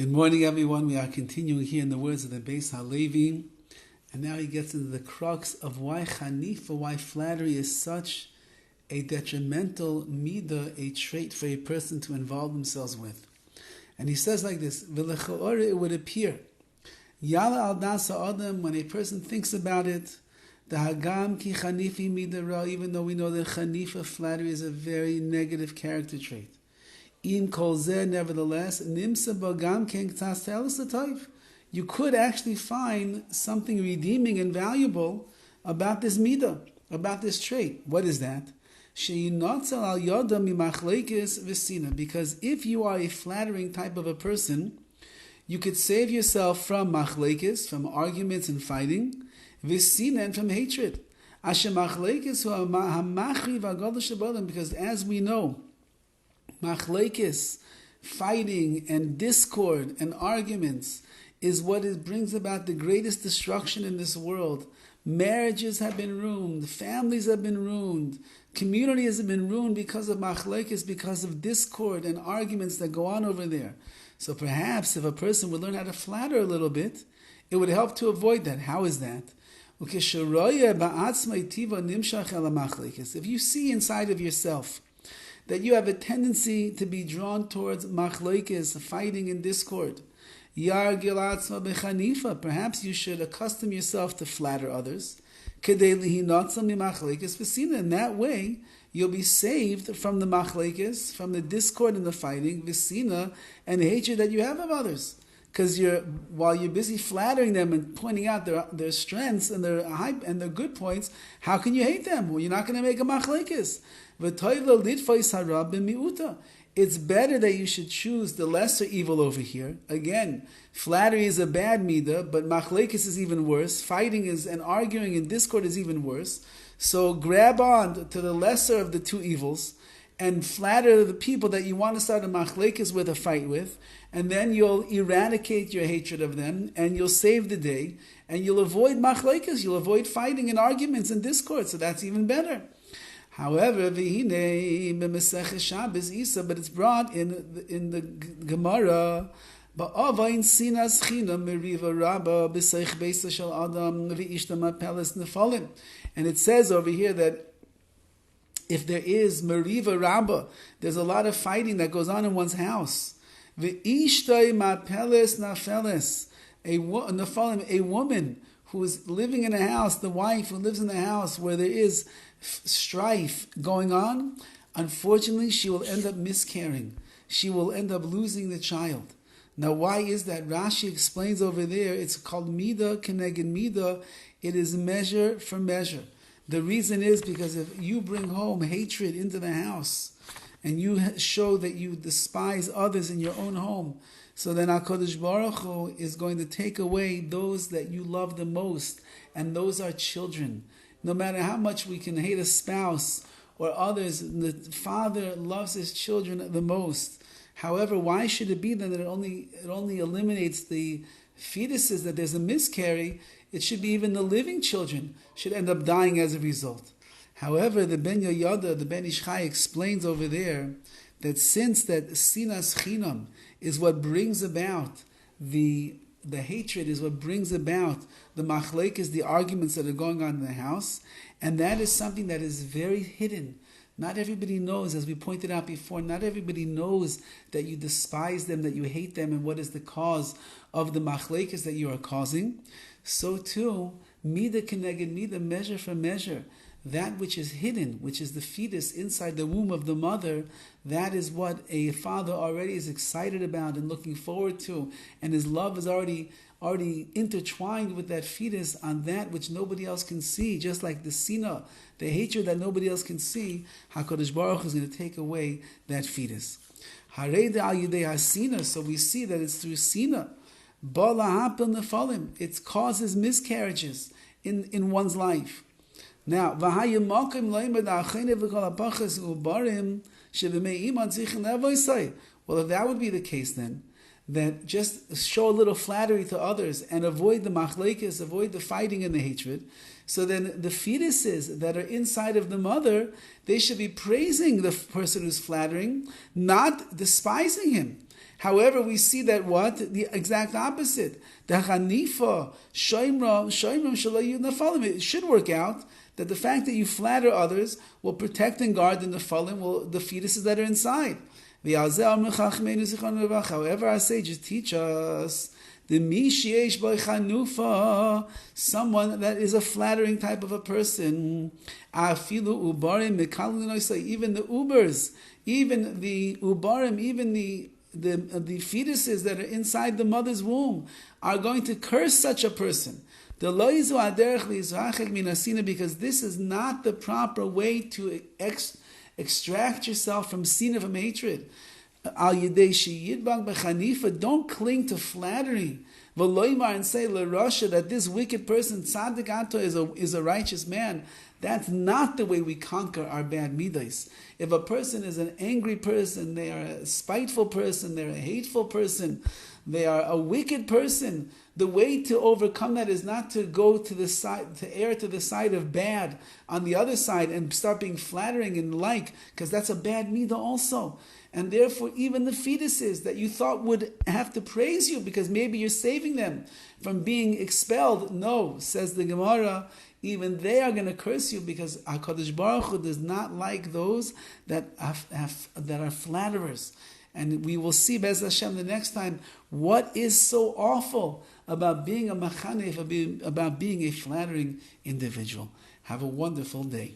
Good morning, everyone. We are continuing here in the words of the Beis Halevi, and now he gets into the crux of why chanifa, why flattery is such a detrimental midah, a trait for a person to involve themselves with. And he says like this: "V'lechaora, it would appear, yala al dasa adam, when a person thinks about it, the hagam ki chanifi midah ra, even though we know that chanifa, flattery, is a very negative character trait. In kol zeh, nevertheless, nimsa bagam ken k'tas te'elis l'toiv. You could actually find something redeeming and valuable about this midah, about this trait. What is that? She'inotzel al yoda mimachleikis v'sina. Because if you are a flattering type of a person, you could save yourself from machleikis, from arguments and fighting, v'sina, and from hatred. Asher machleikis hu hamachri v'agadol shabalim. Because as we know, machlekes, fighting and discord and arguments, is what brings about the greatest destruction in this world. Marriages have been ruined, families have been ruined, communities have been ruined because of machlekes, because of discord and arguments that go on over there. So perhaps if a person would learn how to flatter a little bit, it would help to avoid that. How is that? If you see inside of yourself that you have a tendency to be drawn towards machlekes, fighting and discord, perhaps you should accustom yourself to flatter others. In that way, you'll be saved from the machlekes, from the discord and the fighting, visina, and the hatred that you have of others. Because while you're busy flattering them and pointing out their strengths and their hype and their good points, how can you hate them? Well, you're not going to make a machlekes. It's better that you should choose the lesser evil over here. Again, flattery is a bad midah, but machlekes is even worse. Fighting and arguing and discord is even worse. So grab on to the lesser of the two evils and flatter the people that you want to start a machlekes with, a fight with, and then you'll eradicate your hatred of them, and you'll save the day, and you'll avoid machlekes, you'll avoid fighting and arguments and discord, so that's even better. However, but it's brought in the Gemara, Sinas Chinam and it says over here that if there is meriva rabba, there's a lot of fighting that goes on in one's house. A woman who is living in a house, the wife who lives in the house where there is strife going on, unfortunately she will end up miscarrying. She will end up losing the child. Now why is that? Rashi explains over there, it's called midah keneged midah. It is measure for measure. The reason is because if you bring home hatred into the house and you show that you despise others in your own home, so then HaKadosh Baruch Hu is going to take away those that you love the most, and those are children. No matter how much we can hate a spouse or others, the father loves his children the most. However, why should it be then that it only eliminates the fetuses, that there's a miscarry? It should be even the living children should end up dying as a result. However, the Ben Yoyada, the Ben Ish Chai, explains over there that since that Sinas Chinam is what brings about the hatred, is what brings about the machlekes, the arguments that are going on in the house, and that is something that is very hidden. Not everybody knows, as we pointed out before, not everybody knows that you despise them, that you hate them, and what is the cause of the machlekes that you are causing. So too, midah keneged midah, measure for measure. That which is hidden, which is the fetus inside the womb of the mother, that is what a father already is excited about and looking forward to, and his love is already intertwined with that fetus on that which nobody else can see, just like the sina, the hatred that nobody else can see. HaKadosh Baruch Hu is going to take away that fetus. So we see that it's through sina. It causes miscarriages in one's life. Now, well, if that would be the case then, that just show a little flattery to others and avoid the machlekes, avoid the fighting and the hatred, so then the fetuses that are inside of the mother, they should be praising the person who's flattering, not despising him. However, we see that the exact opposite. The Hanifa, Shoimram Shalayud Nafalim. It should work out that the fact that you flatter others will protect and guard the Nefalim, the fetuses that are inside. However, our sages teach us the Mishiesh Chanufa, someone that is a flattering type of a person. Even the ubers, even the ubarim, even the fetuses that are inside the mother's womb are going to curse such a person. Because this is not the proper way to extract yourself from sin of hatred. Don't cling to flattery. And say that this wicked person, Tzaddik Ato, is a righteous man. That's not the way we conquer our bad midas. If a person is an angry person, they are a spiteful person, they're a hateful person, they are a wicked person, the way to overcome that is not to go to the side, to err to the side of bad on the other side and start being flattering and because that's a bad midah also. And therefore, even the fetuses that you thought would have to praise you because maybe you're saving them from being expelled, no, says the Gemara, even they are going to curse you because HaKadosh Baruch Hu does not like those that are flatterers. And we will see, Be'ez Hashem, the next time, what is so awful about being a machanef, about being a flattering individual. Have a wonderful day.